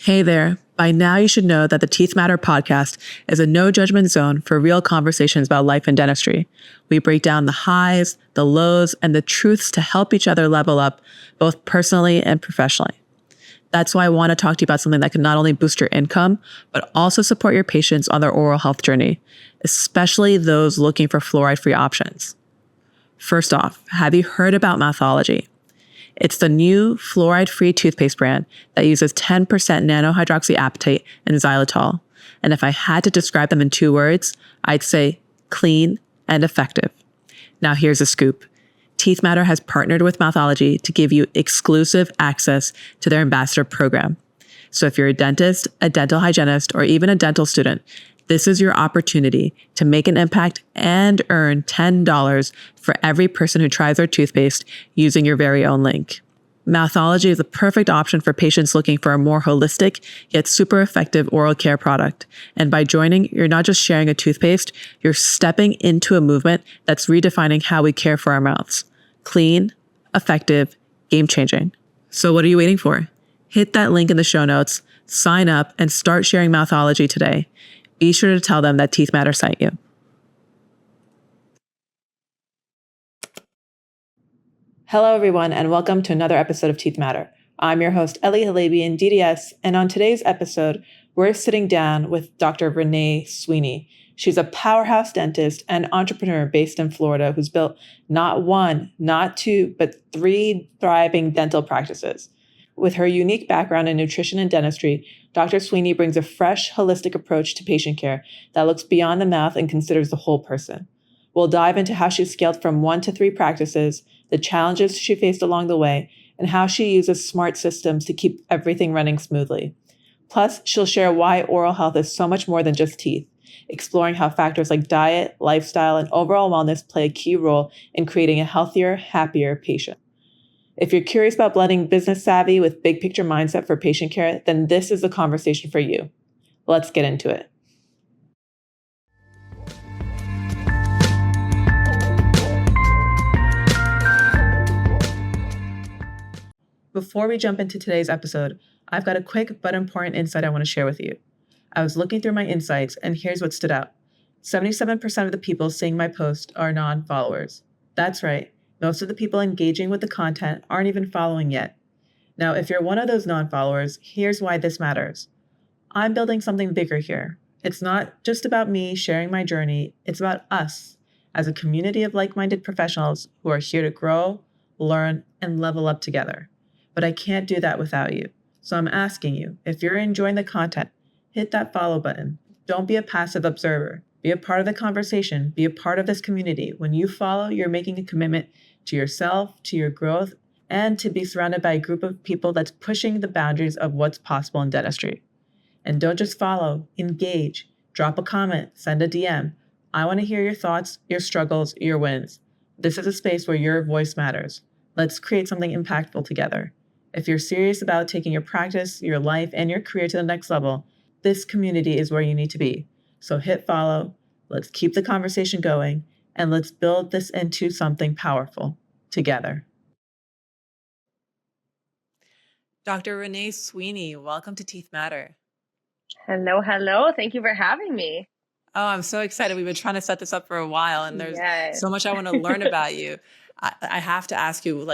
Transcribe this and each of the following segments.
Hey there. By now, you should know that the Teeth Matter podcast is a no judgment zone for real conversations about life in dentistry. We break down the highs, the lows, and the truths to help each other level up, both personally and professionally. That's why I want to talk to you about something that can not only boost your income, but also support your patients on their oral health journey, especially those looking for fluoride-free options. First off, have you heard about Mouthology? It's the new fluoride-free toothpaste brand that uses 10% nanohydroxyapatite and xylitol. And if I had to describe them in 2 words, I'd say clean and effective. Now here's a scoop. Teeth Matter has partnered with Mouthology to give you exclusive access to their ambassador program. So if you're a dentist, a dental hygienist, or even a dental student, this is your opportunity to make an impact and earn $10 for every person who tries their toothpaste using your very own link. Mouthology is the perfect option for patients looking for a more holistic yet super effective oral care product. And by joining, you're not just sharing a toothpaste, you're stepping into a movement that's redefining how we care for our mouths. Clean, effective, game-changing. So what are you waiting for? Hit that link in the show notes, sign up, and start sharing Mouthology today. Be sure to tell them that Teeth Matter sent you. Hello, everyone, and welcome to another episode of Teeth Matter. I'm your host, Ellie Halabian, DDS, and on today's episode, we're sitting down with Dr. Renae Sweeney. She's a powerhouse dentist and entrepreneur based in Florida who's built not 1, not 2, but 3 thriving dental practices. With her unique background in nutrition and dentistry, Dr. Sweeney brings a fresh, holistic approach to patient care that looks beyond the mouth and considers the whole person. We'll dive into how she scaled from 1 to 3 practices, the challenges she faced along the way, and how she uses smart systems to keep everything running smoothly. Plus, she'll share why oral health is so much more than just teeth, exploring how factors like diet, lifestyle, and overall wellness play a key role in creating a healthier, happier patient. If you're curious about blending business savvy with big picture mindset for patient care, then this is the conversation for you. Let's get into it. Before we jump into today's episode, I've got a quick but important insight I want to share with you. I was looking through my insights, and here's what stood out. 77% of the people seeing my post are non-followers. That's right. Most of the people engaging with the content aren't even following yet. Now, if you're one of those non-followers, here's why this matters. I'm building something bigger here. It's not just about me sharing my journey, it's about us as a community of like-minded professionals who are here to grow, learn, and level up together. But I can't do that without you. So I'm asking you, if you're enjoying the content, hit that follow button. Don't be a passive observer. Be a part of the conversation. Be a part of this community. When you follow, you're making a commitment to yourself, to your growth, and to be surrounded by a group of people that's pushing the boundaries of what's possible in dentistry. And don't just follow, engage, drop a comment, send a DM. I want to hear your thoughts, your struggles, your wins. This is a space where your voice matters. Let's create something impactful together. If you're serious about taking your practice, your life, and your career to the next level, this community is where you need to be. So hit follow, let's keep the conversation going, and let's build this into something powerful together. Dr. Renae Sweeney, welcome to Teeth Matter. Hello, hello. Thank you for having me. Oh, I'm so excited. We've been trying to set this up for a while, and there's so much I want to learn about you. I have to ask you,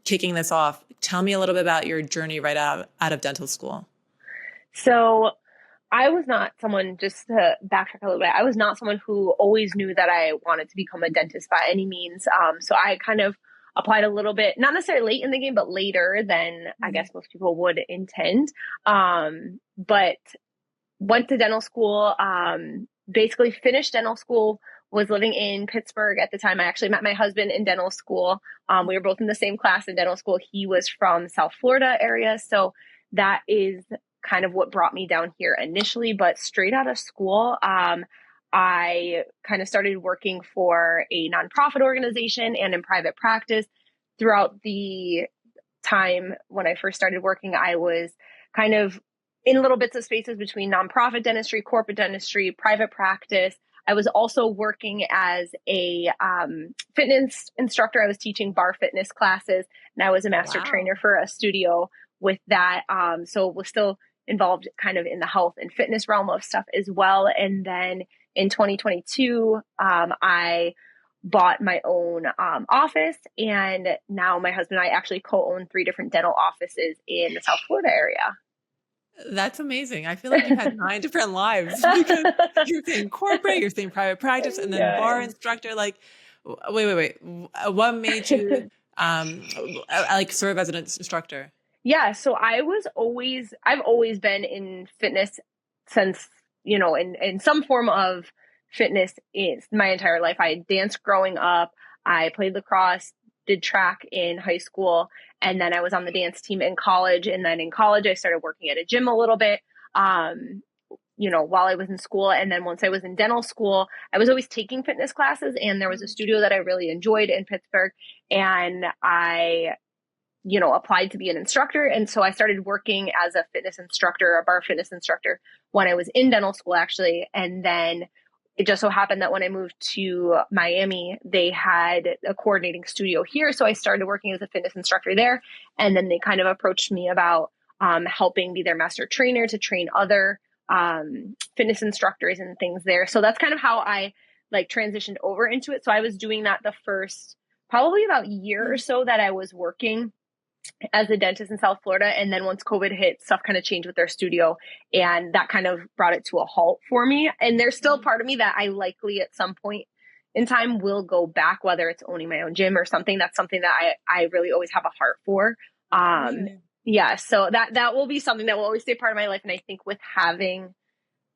kicking this off, tell me a little bit about your journey right out of dental school. So I was not someone, just to backtrack a little bit, I was not someone who always knew that I wanted to become a dentist by any means. So I kind of applied a little bit, not necessarily late in the game, but later than I guess most people would intend. But went to dental school, basically finished dental school, was living in Pittsburgh at the time. I actually met my husband in dental school. We were both in the same class in dental school. He was from South Florida area. So that is kind of what brought me down here initially. But straight out of school, I kind of started working for a nonprofit organization and in private practice. Throughout the time when I first started working, I was kind of in little bits of spaces between nonprofit dentistry, corporate dentistry, private practice. I was also working as a fitness instructor. I was teaching bar fitness classes, and I was a master trainer for a studio with that. So was still involved kind of in the health and fitness realm of stuff as well. And then in 2022, I bought my own office, and now my husband and I actually co-own 3 different dental offices in the South Florida area. That's amazing. I feel like you've had 9 different lives because you're saying corporate, you're saying private practice, and then bar instructor. Like, wait. What made you like serve as an instructor? Yeah, so I've always been in fitness since, in some form of fitness is my entire life. I danced growing up. I played lacrosse, did track in high school, and then I was on the dance team in college. And then in college, I started working at a gym a little bit, while I was in school. And then once I was in dental school, I was always taking fitness classes, and there was a studio that I really enjoyed in Pittsburgh, and I applied to be an instructor. And so I started working as a fitness instructor, a bar fitness instructor, when I was in dental school, actually. And then it just so happened that when I moved to Miami, they had a coordinating studio here. So I started working as a fitness instructor there. And then they kind of approached me about helping be their master trainer to train other fitness instructors and things there. So that's kind of how I transitioned over into it. So I was doing that the first probably about year or so that I was working as a dentist in South Florida. And then once COVID hit, stuff kind of changed with their studio, and that kind of brought it to a halt for me. And there's still part of me that I likely at some point in time will go back, whether it's owning my own gym or something. That's something that I really always have a heart for. Yeah. So that will be something that will always stay part of my life. And I think with having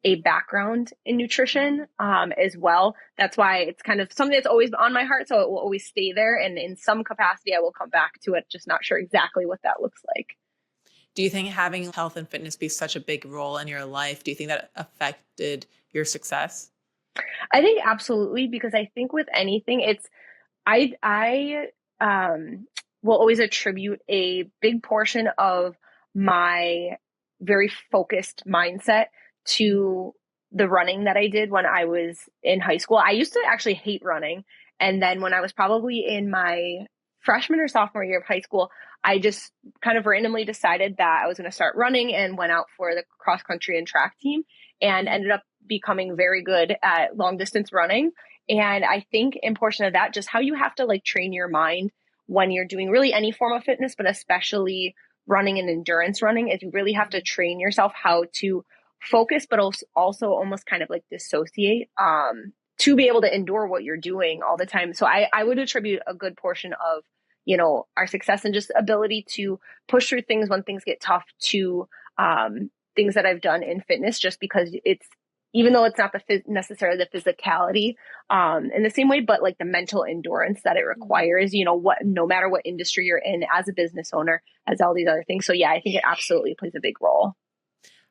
a background in nutrition as well, that's why it's kind of something that's always on my heart. So it will always stay there. And in some capacity, I will come back to it, just not sure exactly what that looks like. Do you think having health and fitness be such a big role in your life, do you think that affected your success? I think absolutely, because I think with anything, I will always attribute a big portion of my very focused mindset to the running that I did when I was in high school. I used to actually hate running. And then when I was probably in my freshman or sophomore year of high school, I just kind of randomly decided that I was going to start running, and went out for the cross country and track team, and ended up becoming very good at long distance running. And I think in portion of that, just how you have to train your mind when you're doing really any form of fitness, but especially running and endurance running, is you really have to train yourself how to focus, but also almost kind of dissociate to be able to endure what you're doing all the time. So I would attribute a good portion of, our success and just ability to push through things when things get tough to things that I've done in fitness, just because even though it's not necessarily the physicality in the same way, but the mental endurance that it requires, no matter what industry you're in, as a business owner, as all these other things. So yeah, I think it absolutely plays a big role.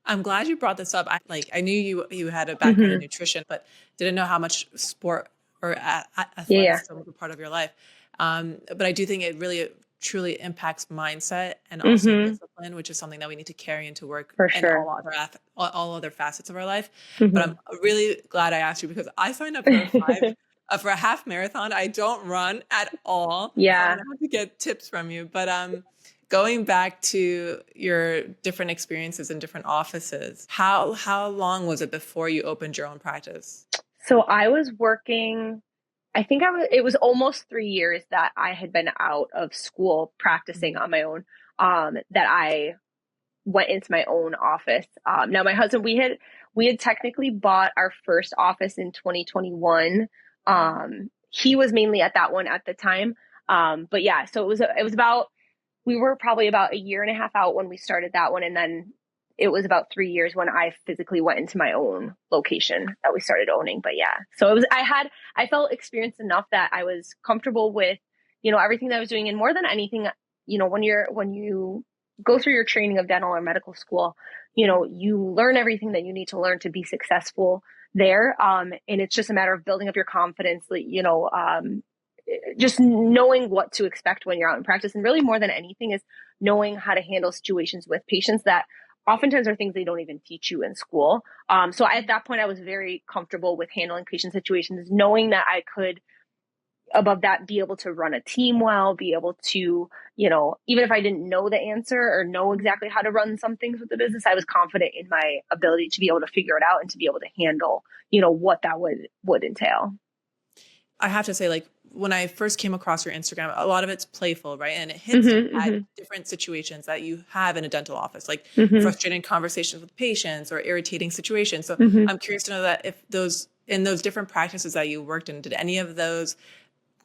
I'm glad you brought this up. I knew you had a background in nutrition, but didn't know how much sport or athleticism was a part of your life. But I do think it really truly impacts mindset and also discipline, which is something that we need to carry into work and all other facets of our life. But I'm really glad I asked you, because I signed up for for a half marathon. I don't run at all. Yeah. So I'm gonna have to get tips from you. But going back to your different experiences in different offices, how long was it before you opened your own practice? So I was working, it was almost 3 years that I had been out of school practicing on my own, that I went into my own office. Now my husband, we had technically bought our first office in 2021. He was mainly at that one at the time. But yeah, so it was about, we were probably about a year and a half out when we started that one. And then it was about 3 years when I physically went into my own location that we started owning. But yeah, so I felt experienced enough that I was comfortable with, everything that I was doing. And more than anything, when you go through your training of dental or medical school, you learn everything that you need to learn to be successful there. And it's just a matter of building up your confidence, just knowing what to expect when you're out in practice. And really more than anything is knowing how to handle situations with patients that oftentimes are things they don't even teach you in school. So at that point, I was very comfortable with handling patient situations, knowing that I could above that, be able to run a team well, be able to, you know, even if I didn't know the answer or know exactly how to run some things with the business, I was confident in my ability to be able to figure it out and to be able to handle, you know, what that would entail. I have to say, like, when I first came across your Instagram, a lot of it's playful, right? And it hints at different situations that you have in a dental office, like frustrating conversations with patients or irritating situations. So I'm curious to know that if in those different practices that you worked in, did any of those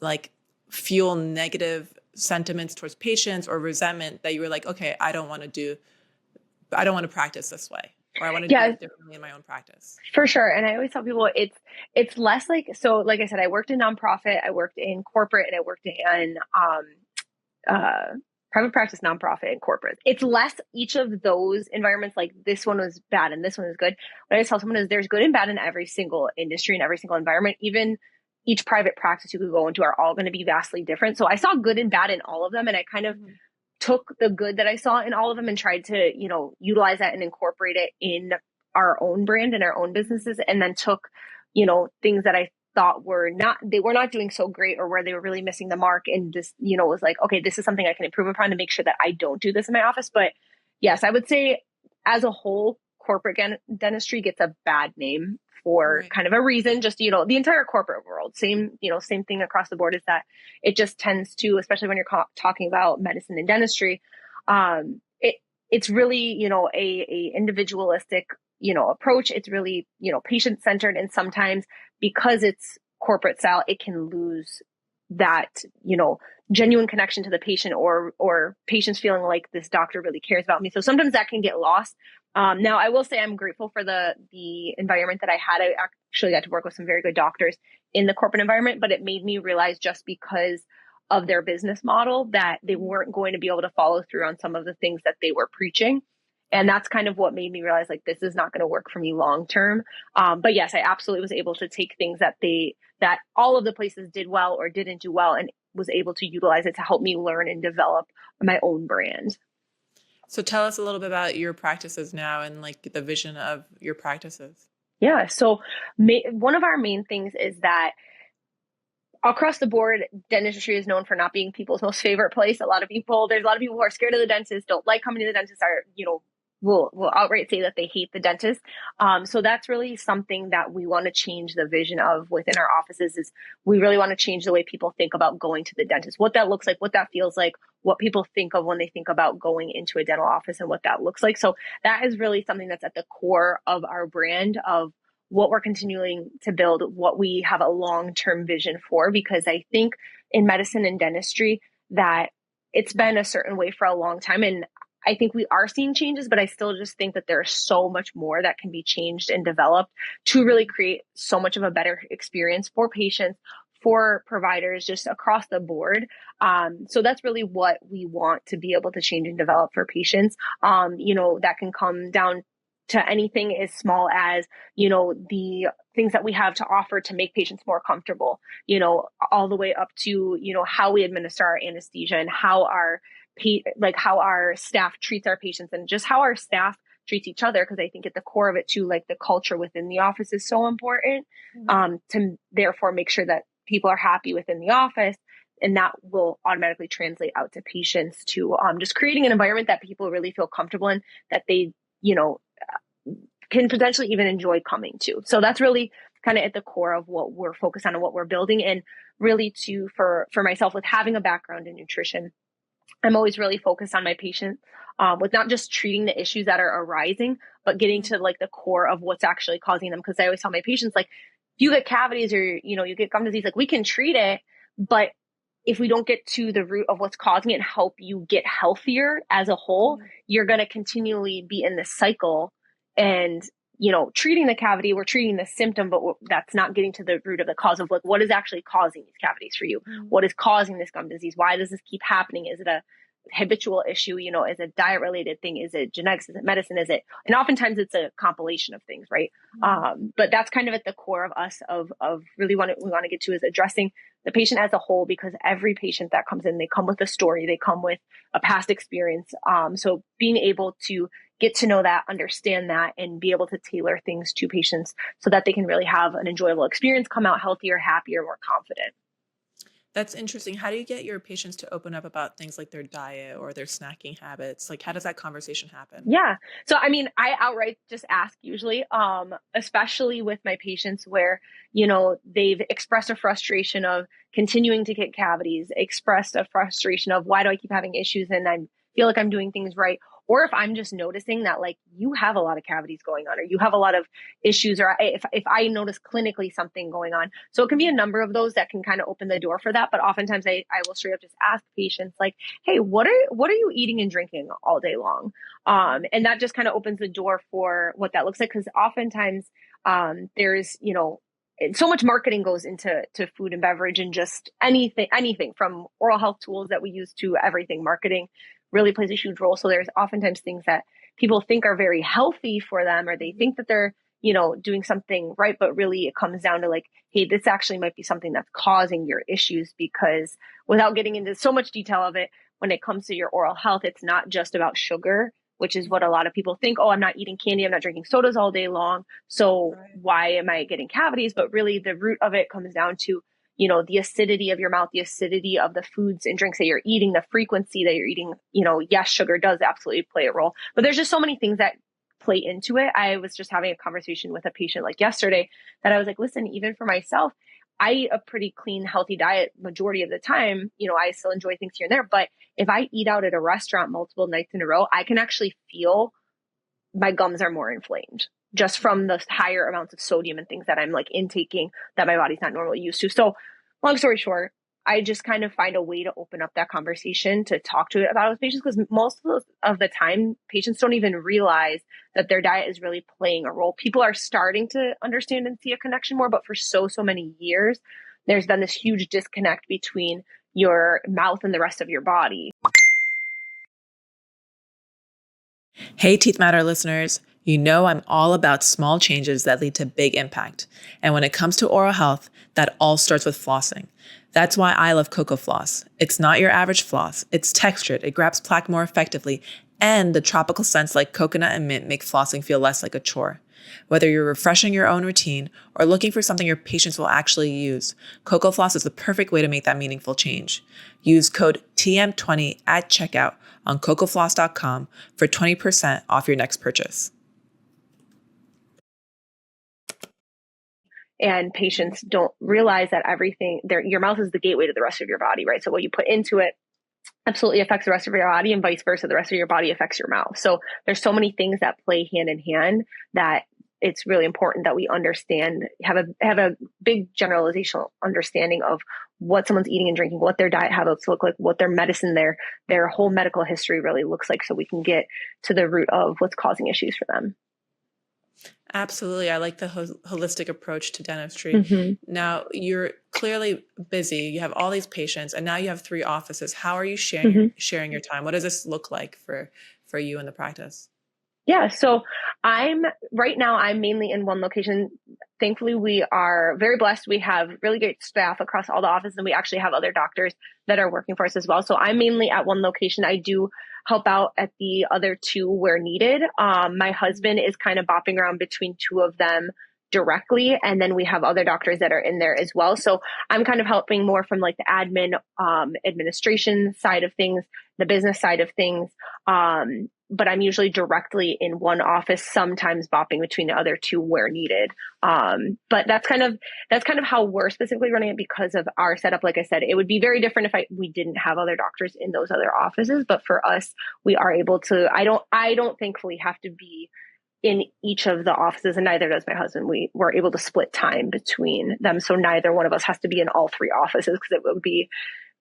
like fuel negative sentiments towards patients or resentment that you were like, okay, I don't want to practice this way, or I want to do it differently in my own practice? For sure. And I always tell people it's less like, so like I said, I worked in nonprofit, I worked in corporate, and I worked in private practice, nonprofit, and corporate. It's less each of those environments, like this one was bad and this one is good. What I always tell someone is there's good and bad in every single industry and every single environment. Even each private practice you could go into are all going to be vastly different. So I saw good and bad in all of them. And I kind of took the good that I saw in all of them and tried to, you know, utilize that and incorporate it in our own brand and our own businesses. And then took, you know, things that I thought they were not doing so great or where they were really missing the mark, and just, you know, was like, okay, this is something I can improve upon to make sure that I don't do this in my office. But yes, I would say as a whole, corporate dentistry gets a bad name for kind of a reason. Just, you know, the entire corporate world, same thing across the board, is that it just tends to, especially when you're talking about medicine and dentistry, it's really, you know, a individualistic, you know, approach. It's really, you know, patient centered. And sometimes because it's corporate style, it can lose that, you know, genuine connection to the patient, or patients feeling like this doctor really cares about me. So sometimes that can get lost. Now I will say I'm grateful for the environment that I had. I actually got to work with some very good doctors in the corporate environment, but it made me realize, just because of their business model, that they weren't going to be able to follow through on some of the things that they were preaching. And that's kind of what made me realize, like, this is not going to work for me long term. But yes, I absolutely was able to take things that all of the places did well or didn't do well, and was able to utilize it to help me learn and develop my own brand. So tell us a little bit about your practices now and like the vision of your practices. Yeah. So one of our main things is that across the board, dentistry is known for not being people's most favorite place. There's a lot of people who are scared of the dentist, don't like coming to the dentist, are, you know, will outright say that they hate the dentist. So that's really something that we want to change the vision of within our offices. Is we really want to change the way people think about going to the dentist, what that looks like, what that feels like, what people think of when they think about going into a dental office, and what that looks like. So that is really something that's at the core of our brand, of what we're continuing to build, what we have a long-term vision for, because I think in medicine and dentistry that it's been a certain way for a long time. And I think we are seeing changes, but I still just think that there's so much more that can be changed and developed to really create so much of a better experience for patients, for providers, just across the board. So that's really what we want to be able to change and develop for patients. You know, that can come down to anything as small as, you know, the things that we have to offer to make patients more comfortable, you know, all the way up to, you know, how we administer our anesthesia, and how our staff treats our patients, and just how our staff treats each other. Cause I think at the core of it too, like the culture within the office is so important, to therefore make sure that people are happy within the office. And that will automatically translate out to patients to, just creating an environment that people really feel comfortable in, that they, you know, can potentially even enjoy coming to. So that's really kind of at the core of what we're focused on and what we're building. And really for myself, with having a background in nutrition, I'm always really focused on my patients, with not just treating the issues that are arising, but getting to like the core of what's actually causing them. Cause I always tell my patients, like, if you get cavities or, you know, you get gum disease, like, we can treat it, but if we don't get to the root of what's causing it and help you get healthier as a whole, you're going to continually be in this cycle. And, you know, treating the cavity, we're treating the symptom, but that's not getting to the root of the cause of, like, what is actually causing these cavities for you? What is causing this gum disease? Why does this keep happening? Is it a habitual issue? You know, is it a diet related thing? Is it genetics? Is it medicine? And oftentimes it's a compilation of things, right? But that's kind of at the core of us, of really we want to get to, is addressing the patient as a whole, because every patient that comes in, they come with a story, they come with a past experience. So being able to get to know that, understand that, and be able to tailor things to patients so that they can really have an enjoyable experience, come out healthier, happier, more confident. That's interesting. How do you get your patients to open up about things like their diet or their snacking habits? Like, how does that conversation happen? Yeah. So, I mean, I outright just ask usually, especially with my patients where, they've expressed a frustration of continuing to get cavities, expressed a frustration of why do I keep having issues and I feel like I'm doing things right. Or if I'm just noticing that like you have a lot of cavities going on or you have a lot of issues or if I notice clinically something going on. So it can be a number of those that can kind of open the door for that. But oftentimes I will straight up just ask patients like, hey, what are you eating and drinking all day long? And that just kind of opens the door for what that looks like. Cause oftentimes, there's, so much marketing goes into food and beverage and just anything from oral health tools that we use to everything. Marketing really plays a huge role. So there's oftentimes things that people think are very healthy for them, or they think that they're, doing something right. But really it comes down to like, hey, this actually might be something that's causing your issues, because without getting into so much detail of it, when it comes to your oral health, it's not just about sugar, which is what a lot of people think. Oh, I'm not eating candy. I'm not drinking sodas all day long. So why am I getting cavities? But really the root of it comes down to, the acidity of your mouth, the acidity of the foods and drinks that you're eating, the frequency that you're eating. Yes, sugar does absolutely play a role, but there's just so many things that play into it. I was just having a conversation with a patient like yesterday that I was like, listen, even for myself, I eat a pretty clean, healthy diet majority of the time. I still enjoy things here and there, but if I eat out at a restaurant multiple nights in a row, I can actually feel my gums are more inflamed just from the higher amounts of sodium and things that I'm like intaking that my body's not normally used to. So long story short, I just kind of find a way to open up that conversation to talk to it about with patients, because most of the time patients don't even realize that their diet is really playing a role. People are starting to understand and see a connection more, but for so many years, there's been this huge disconnect between your mouth and the rest of your body. Hey, Teeth Matter listeners. You know I'm all about small changes that lead to big impact. And when it comes to oral health, that all starts with flossing. That's why I love Cocoa Floss. It's not your average floss. It's textured, it grabs plaque more effectively, and the tropical scents like coconut and mint make flossing feel less like a chore. Whether you're refreshing your own routine or looking for something your patients will actually use, Cocoa Floss is the perfect way to make that meaningful change. Use code TM20 at checkout on cocofloss.com for 20% off your next purchase. And patients don't realize that your mouth is the gateway to the rest of your body, right? So what you put into it absolutely affects the rest of your body, and vice versa. The rest of your body affects your mouth. So there's so many things that play hand in hand that it's really important that we understand, have a big generalizational understanding of what someone's eating and drinking, what their diet habits look like, what their medicine, their whole medical history really looks like, so we can get to the root of what's causing issues for them. Absolutely. I like the holistic approach to dentistry. Mm-hmm. Now, you're clearly busy. You have all these patients, and now you have 3 offices. How are you sharing your time? What does this look like for you in the practice? Yeah. So right now I'm mainly in one location. Thankfully, we are very blessed. We have really great staff across all the offices, and we actually have other doctors that are working for us as well. So I'm mainly at one location. I do help out at the other 2 where needed. My husband is kind of bopping around between 2 of them directly. And then we have other doctors that are in there as well. So I'm kind of helping more from like the admin, administration side of things, the business side of things. But I'm usually directly in one office, sometimes bopping between the other 2 where needed. But that's kind of how we're specifically running it because of our setup. Like I said, it would be very different if we didn't have other doctors in those other offices. But for us, we are able to, I don't thankfully have to be in each of the offices, and neither does my husband. We're able to split time between them. So neither one of us has to be in all 3 offices, because it would be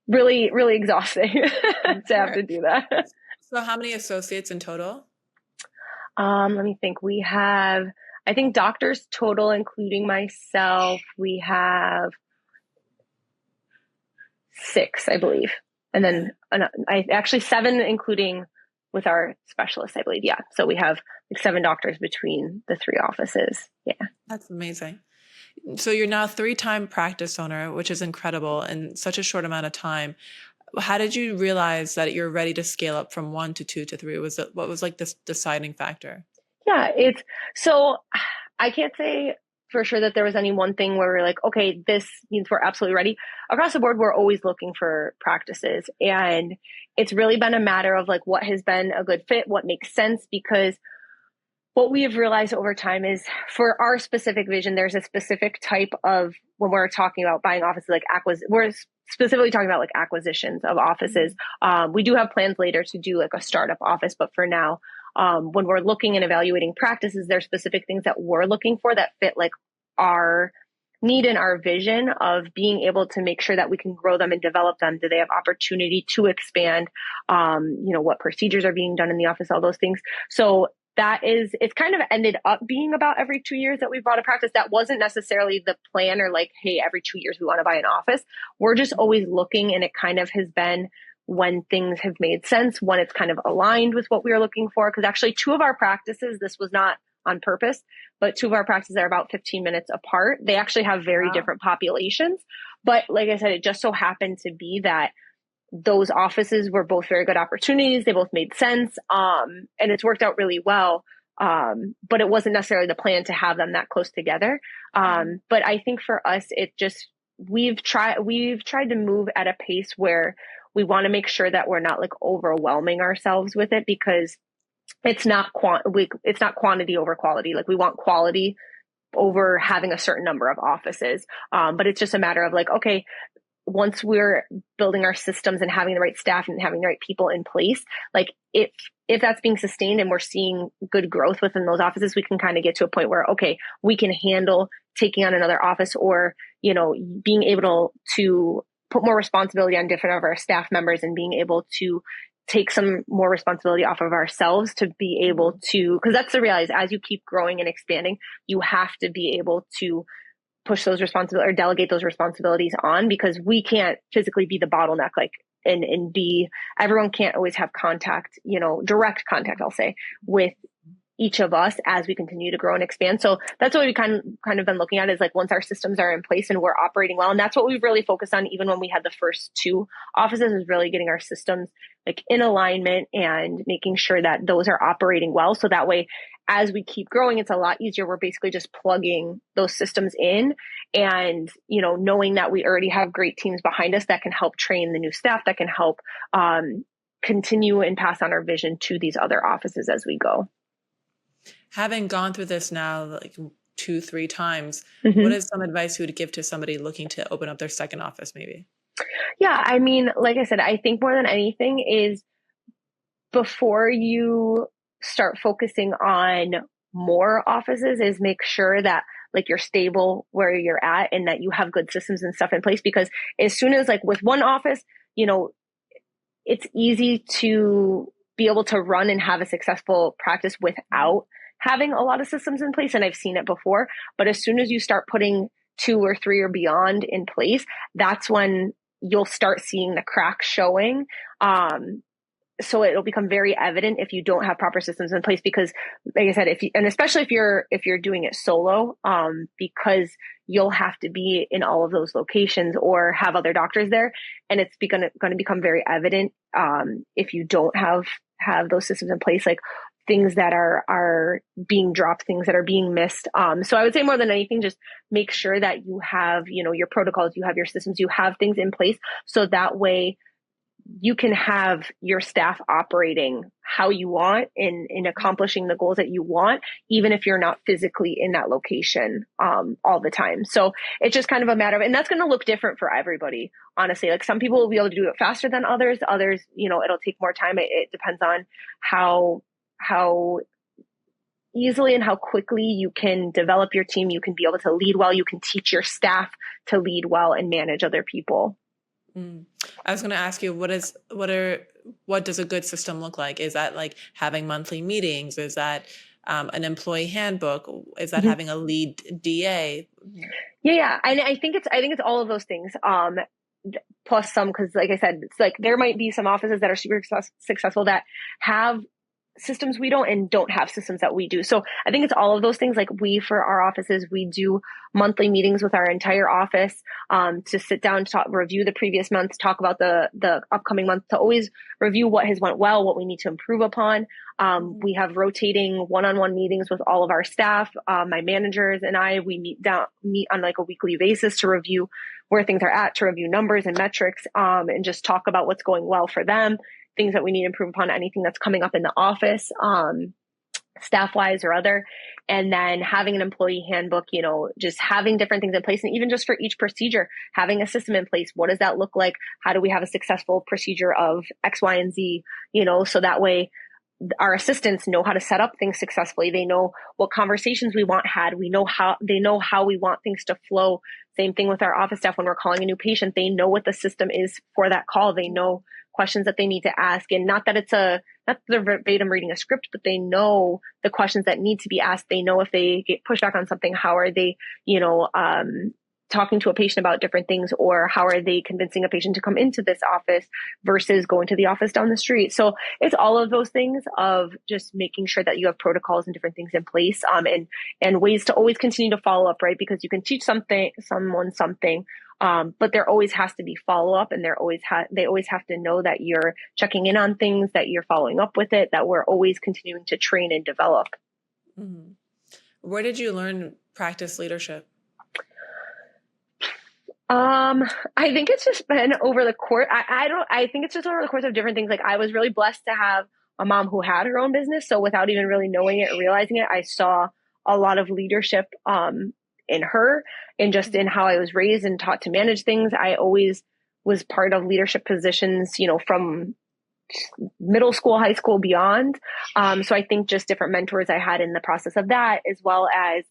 really, really exhausting to have to do that. So how many associates in total? Let me think. We have, I think doctors total, including myself, we have 6, I believe. And then actually 7, including with our specialists, I believe. Yeah. So we have like 7 doctors between the 3 offices. Yeah. That's amazing. So you're now a 3-time practice owner, which is incredible in such a short amount of time. How did you realize that you're ready to scale up from 1 to 2 to 3? What was like this deciding factor? Yeah, so I can't say for sure that there was any one thing where we're like, okay, this means we're absolutely ready. Across the board, we're always looking for practices. And it's really been a matter of like what has been a good fit, what makes sense, because what we have realized over time is for our specific vision, there's a specific type of, when we're talking about buying offices, like we're specifically talking about like acquisitions of offices. We do have plans later to do like a startup office, but for now, when we're looking and evaluating practices, there's specific things that we're looking for that fit like our need and our vision of being able to make sure that we can grow them and develop them. Do they have opportunity to expand? What procedures are being done in the office, all those things. So it's kind of ended up being about every 2 years that we bought a practice. That wasn't necessarily the plan or like, hey, every 2 years we want to buy an office. We're just always looking, and it kind of has been when things have made sense, when it's kind of aligned with what we were looking for. Because actually 2 of our practices, this was not on purpose, but 2 of our practices are about 15 minutes apart. They actually have very different populations. But like I said, it just so happened to be that those offices were both very good opportunities. They both made sense. And it's worked out really well. But it wasn't necessarily the plan to have them that close together. But I think for us, we've tried to move at a pace where we want to make sure that we're not like overwhelming ourselves with it, because it's not quantity over quality. Like we want quality over having a certain number of offices. But it's just a matter of like, okay, once we're building our systems and having the right staff and having the right people in place, like if that's being sustained and we're seeing good growth within those offices, we can kind of get to a point where, okay, we can handle taking on another office, or, being able to put more responsibility on different of our staff members and being able to take some more responsibility off of ourselves to be able to, because that's the reality, is as you keep growing and expanding, you have to be able to push those responsibilities or delegate those responsibilities on, because we can't physically be the bottleneck, like, and be, everyone can't always have contact, direct contact, I'll say, with each of us as we continue to grow and expand. So that's what we kind of been looking at, is like once our systems are in place and we're operating well. And that's what we've really focused on, even when we had the first 2 offices, is really getting our systems like in alignment and making sure that those are operating well. So that way, as we keep growing, it's a lot easier. We're basically just plugging those systems in and, knowing that we already have great teams behind us that can help train the new staff, that can help continue and pass on our vision to these other offices as we go. Having gone through this now like 2-3 times, Mm-hmm. what is some advice you would give to somebody looking to open up their second office maybe? Yeah, I mean, like I said, I think more than anything is before you start focusing on more offices, is make sure that like you're stable where you're at and that you have good systems and stuff in place. Because as soon as like with one office, it's easy to be able to run and have a successful practice without having a lot of systems in place. And I've seen it before, but as soon as you start putting 2 or 3 or beyond in place, that's when you'll start seeing the cracks showing. So it'll become very evident if you don't have proper systems in place, because like I said, and especially if you're doing it solo, because you'll have to be in all of those locations or have other doctors there. And it's going to become very evident, if you don't have those systems in place, like things that are being dropped, things that are being missed. So I would say more than anything, just make sure that you have, your protocols, you have your systems, you have things in place. So that way you can have your staff operating how you want in accomplishing the goals that you want, even if you're not physically in that location, all the time. So it's just kind of a matter of, and that's going to look different for everybody, honestly. Like some people will be able to do it faster than others. Others, it'll take more time. It depends on how easily and how quickly you can develop your team. You can be able to lead well. You can teach your staff to lead well and manage other people. I was going to ask you, what does a good system look like? Is that like having monthly meetings? Is that an employee handbook? Is that having a lead DA? Yeah. And I think it's all of those things. Plus some, because like I said, it's like there might be some offices that are super successful that have systems we don't, and don't have systems that we do. So I think it's all of those things. Like for our offices, we do monthly meetings with our entire office, to sit down, review the previous month, talk about the upcoming month, to always review what has went well, what we need to improve upon. We have rotating one-on-one meetings with all of our staff. My managers and we meet on like a weekly basis to review where things are at, to review numbers and metrics, and just talk about what's going well for them, things that we need to improve upon, anything that's coming up in the office, staff wise or other. And then having an employee handbook, just having different things in place. And even just for each procedure, having a system in place. What does that look like? How do we have a successful procedure of X, Y, and Z, so that way our assistants know how to set up things successfully. They know what conversations we want had. They know how we want things to flow. Same thing with our office staff. When we're calling a new patient, they know what the system is for that call. They know questions that they need to ask. And not that not the verbatim reading a script, but they know the questions that need to be asked. They know if they get pushed back on something, how are they, talking to a patient about different things, or how are they convincing a patient to come into this office versus going to the office down the street. So it's all of those things of just making sure that you have protocols and different things in place, and ways to always continue to follow up, right? Because you can teach someone something, but there always has to be follow up, and they always have to know that you're checking in on things, that you're following up with it, that we're always continuing to train and develop. Mm-hmm. Where did you learn practice leadership? I think it's just been over the course. I think it's just over the course of different things. Like, I was really blessed to have a mom who had her own business. So without even really knowing it or realizing it, I saw a lot of leadership, in her, and just in how I was raised and taught to manage things. I always was part of leadership positions, from middle school, high school, beyond. So I think just different mentors I had in the process of that, as well as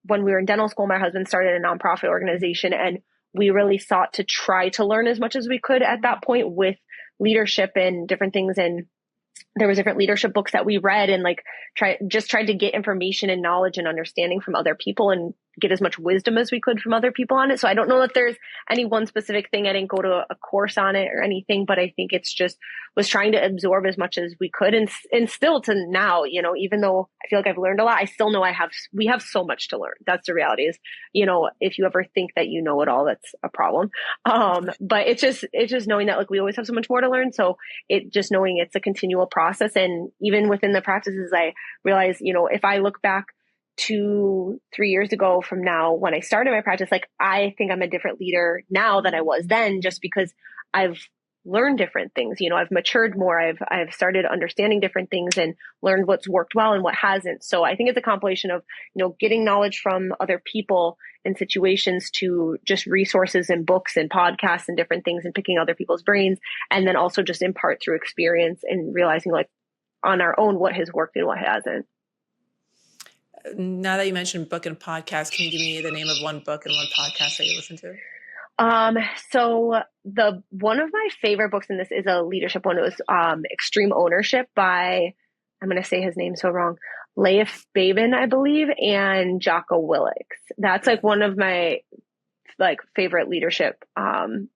when we were in dental school, my husband started a nonprofit organization, and we really sought to try to learn as much as we could at that point with leadership and different things. And there was different leadership books that we read, and tried to get information and knowledge and understanding from other people, and get as much wisdom as we could from other people on it. So I don't know that there's any one specific thing. I didn't go to a course on it or anything, but I think it's just was trying to absorb as much as we could, and still to now, even though I feel like I've learned a lot, I still know we have so much to learn. That's the reality is, if you ever think that you know it all, that's a problem. But it's just knowing that, like, we always have so much more to learn. So just knowing it's a continual process. And even within the practices, I realize, if I look back 2-3 years ago from now, when I started my practice, like, I think I'm a different leader now than I was then, just because I've learned different things. I've matured more. I've started understanding different things and learned what's worked well and what hasn't. So I think it's a compilation of, getting knowledge from other people and situations, to just resources and books and podcasts and different things, and picking other people's brains. And then also just in part through experience and realizing, like, on our own, what has worked and what hasn't. Now that you mentioned book and podcast, can you give me the name of one book and one podcast that you listen to? So one of my favorite books in this is a leadership one. It was, Extreme Ownership by, I'm going to say his name so wrong, Leif Babin, I believe, and Jocko Willix. That's like one of my favorite leadership,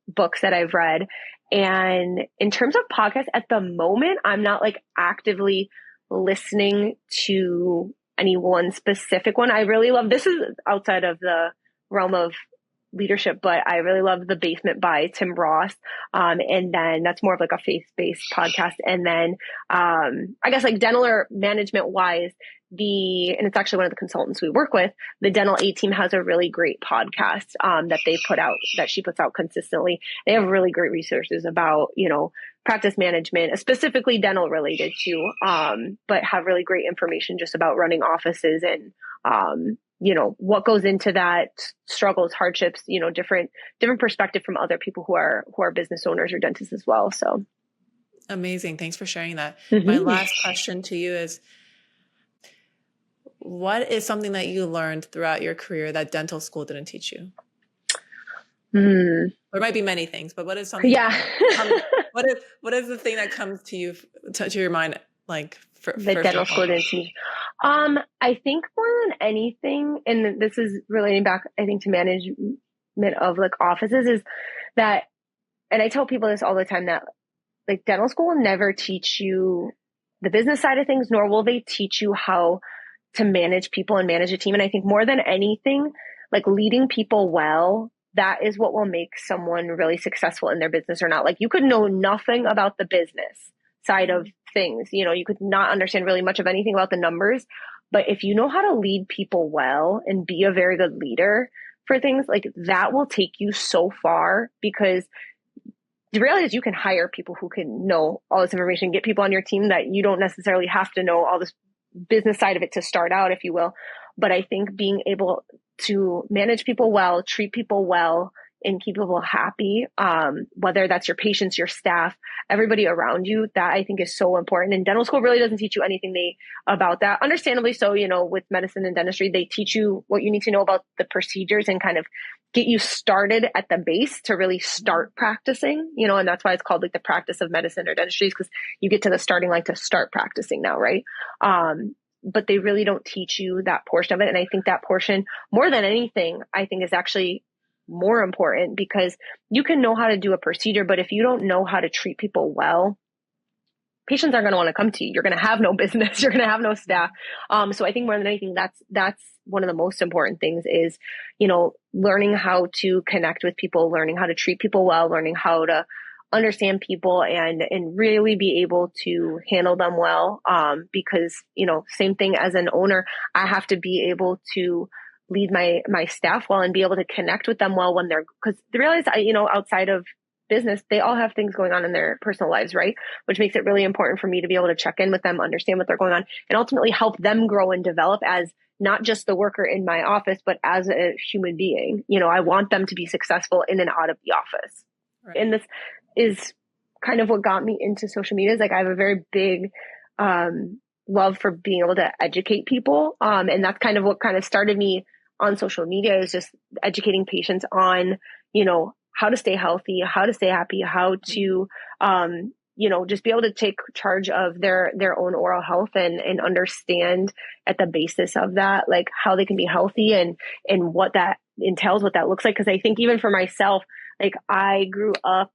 books that I've read. And in terms of podcasts at the moment, I'm not actively listening to any one specific one. I really love, this is outside of the realm of leadership, but I really love The Basement by Tim Ross. And then that's more of a faith-based podcast. And then, I guess dental or management wise, and it's actually one of the consultants we work with, the Dental A Team has a really great podcast, that she puts out consistently. They have really great resources about, practice management, specifically dental related too, but have really great information just about running offices and, what goes into that, struggles, hardships, different perspective from other people who are business owners or dentists as well. So amazing. Thanks for sharing that. Mm-hmm. My last question to you is, what is something that you learned throughout your career that dental school didn't teach you? There might be many things, but what is something? Yeah. What is the thing that comes to you, to your mind, for dental school didn't teach? I think more than anything, and this is relating back, I think, to management of offices, is that, and I tell people this all the time, that dental school will never teach you the business side of things, nor will they teach you how to manage people and manage a team. And I think more than anything, like leading people well, that is what will make someone really successful in their business or not. Like you could know nothing about the business side of things. You know, you could not understand really much of anything about the numbers, but if you know how to lead people well and be a very good leader for things, like that will take you so far, because the reality is you can hire people who can know all this information, get people on your team that you don't necessarily have to know all this business side of it to start out, if you will. But I think being able to manage people well, treat people well, and keep people happy, whether that's your patients, your staff, everybody around you, that I think is so important. And dental school really doesn't teach you anything about that. Understandably so, you know, with medicine and dentistry, they teach you what you need to know about the procedures and kind of get you started at the base to really start practicing, you know, and that's why it's called like the practice of medicine or dentistry, because you get to the starting line to start practicing now, right? But they really don't teach you that portion of it. And I think that portion, more than anything, I think is actually more important, because you can know how to do a procedure, but if you don't know how to treat people well, patients aren't going to want to come to you. You're going to have no business. You're going to have no staff. So I think more than anything, that's one of the most important things is, you know, learning how to connect with people, learning how to treat people well, learning how to understand people and really be able to handle them well. Because, you know, same thing as an owner, I have to be able to lead my staff well and be able to connect with them well when they're, because the reality is, you know, outside of business, they all have things going on in their personal lives, right? Which makes it really important for me to be able to check in with them, understand what they're going on, and ultimately help them grow and develop as not just the worker in my office, but as a human being. You know, I want them to be successful in and out of the office. Right. And this is kind of what got me into social media. Is like I have a very big love for being able to educate people. And that's kind of what kind of started me on social media, is just educating patients on, you know, how to stay healthy, how to stay happy, how to, you know, just be able to take charge of their own oral health and understand at the basis of that, like how they can be healthy and what that entails, what that looks like. Cause I think even for myself, like I grew up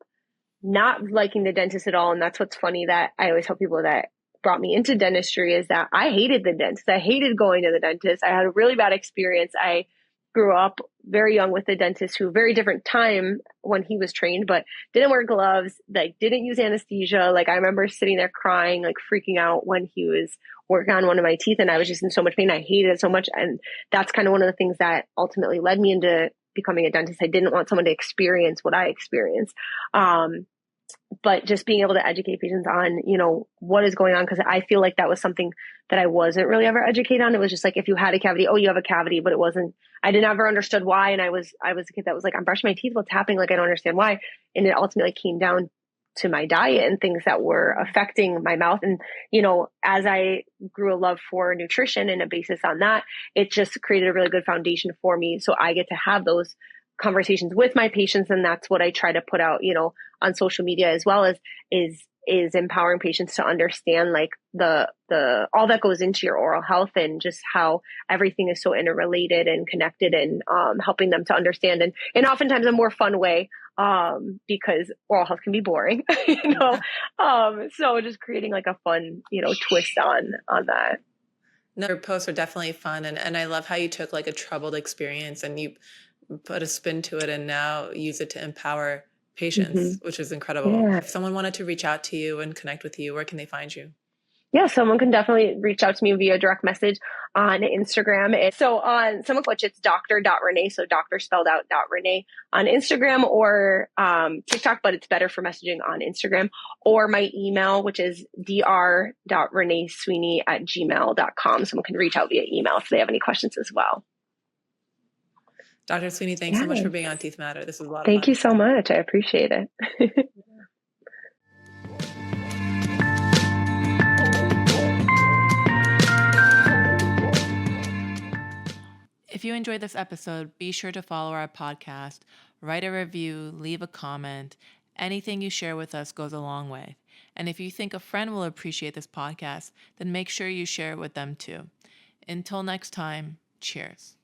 not liking the dentist at all. And that's what's funny, that I always tell people that brought me into dentistry, is that I hated the dentist. I hated going to the dentist. I had a really bad experience. I grew up very young with a dentist who, very different time when he was trained, but didn't wear gloves, like didn't use anesthesia. Like I remember sitting there crying, like freaking out when he was working on one of my teeth, and I was just in so much pain. I hated it so much. And that's kind of one of the things that ultimately led me into becoming a dentist. I didn't want someone to experience what I experienced. But just being able to educate patients on, you know, what is going on. Because I feel like that was something that I wasn't really ever educated on. It was just like, if you had a cavity, oh, you have a cavity, but it wasn't, I never understood why. And I was a kid that was like, I'm brushing my teeth, what's happening? Like, I don't understand why. And it ultimately came down to my diet and things that were affecting my mouth. And, you know, as I grew a love for nutrition and a basis on that, it just created a really good foundation for me. So I get to have those conversations with my patients. And that's what I try to put out, you know, on social media, as well as is empowering patients to understand like the all that goes into your oral health, and just how everything is so interrelated and connected, and helping them to understand and oftentimes a more fun way, because oral health can be boring, you know. So just creating like a fun, you know, twist on that. No, your posts are definitely fun, and I love how you took like a troubled experience and you put a spin to it and now use it to empower patients, which is incredible. Yeah. If someone wanted to reach out to you and connect with you, where can they find you? Yeah, someone can definitely reach out to me via direct message on Instagram. So on some of which it's Dr.Renae, so doctor spelled out .Renae on Instagram, or TikTok, but it's better for messaging on Instagram, or my email, which is dr.renaesweeney@gmail.com. Someone can reach out via email if they have any questions as well. Dr. Sweeney, thanks so much for being on Teeth Matter. This was a lot of fun. Thank you so much. I appreciate it. If you enjoyed this episode, be sure to follow our podcast, write a review, leave a comment. Anything you share with us goes a long way. And if you think a friend will appreciate this podcast, then make sure you share it with them too. Until next time, cheers.